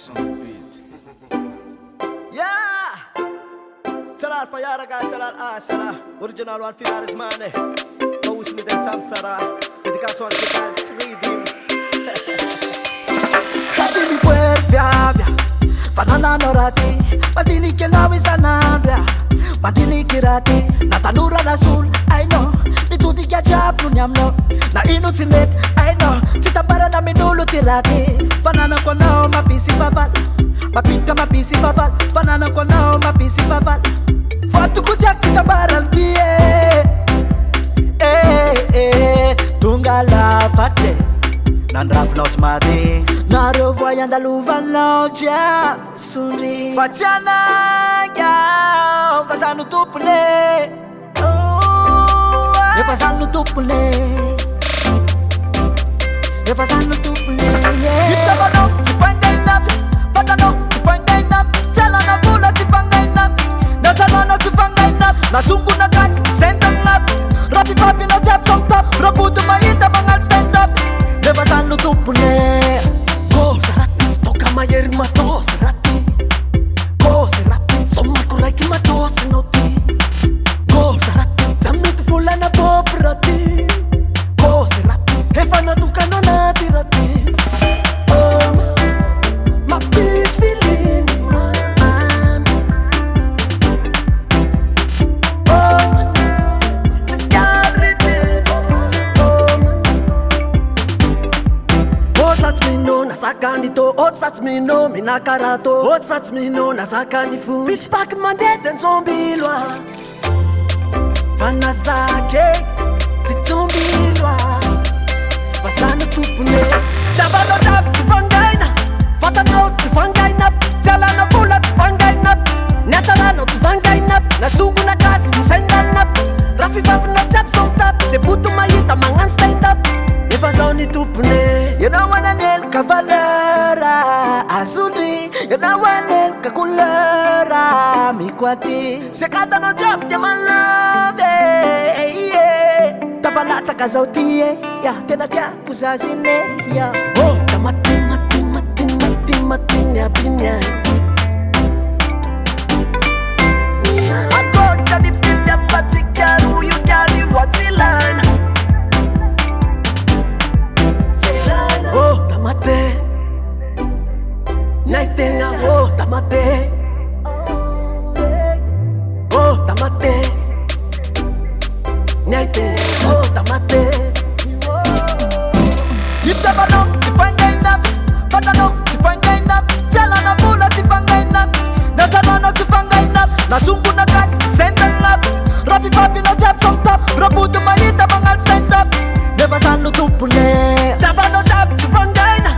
Max on the beat. Yeah! Salat Fayara guys, Salat Asara. Original one Finaris Mane. Paus mi del Samsara. Dedicação a Chicago's Reading. Sati mi puer via via. Fanana norati. Matini ke nawi sanandra. Matini kirati. Natanura na sul. I know. Mituti kya chap lunyamno. Na inu chinek. I know. Chita para na minulu tirati. Fanana ko na mapisi papal. Mapika mapisi papal. Fanana ko na mapisi papal. Fatu kutiak chita para kie. Tunga la fate. Nandraf not madi. Na revoyant da luvanaudia. Suri. Fatiana ya. Fazano tupune. Eu fazendo tupune. Eu fazendo tupune. Ita bano te fangaina. Fata no te fangaina. Tela na bula te fangaina. Na tela no te fangaina. Na sungu na gas send them up. Rapi papi no jab some top. Robuto maita mangal stand up. Eu fazendo tupune. Go serati toka mayer mato serati. Go serati somma kurai ki mato senoti. Go serati zamit fulana poprati. Go serati hefana tu kanona tirati. Oh my peace feeling. Oh tayarite. Oh sats mi no nasakani to. Oh sats mi no minakarato. Oh sats mi no nasakani fu. Fish pack mande den zombie loi. Fana sake, titumbilwa. Fasana tupune. Tabano tap tifangaina. Fata no tifangaina. Talana fula tifangaina. Natala no tifangaina. Na sungu na gas sendana. Rafi vav no tap some tap. Se putu mayita mangan stand up. If I sound it tupune. You know when I nail cavalera azuri. You know when I nail kakulera mikwati. Se kata no job de man love. Tafanata kazautie. Ya tena kya kuzazine. Ya oh tamati mati mati mati mati nyabinya. I got to defeat the particular who you carry what you learn. Oh, tamate. Naitenga, oh, tamate. Oh, tamate. Naitenga, oh, tamate. Yitabano, tifangaina. Fatano, tifangaina. Chalana bula, tifangaina. Natanano, tifangaina. Nasungu na gas, send them up. Rafi papi no jab some top. Robuto maita mangal stand up. Never sanu tupune. Tabano tap tifangaina.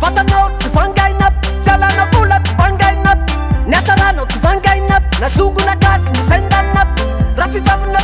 Fata no tifangaina. Talana bula tifangaina. Natanano tifangaina. Nasungu na gas, send them up. Rafi papi no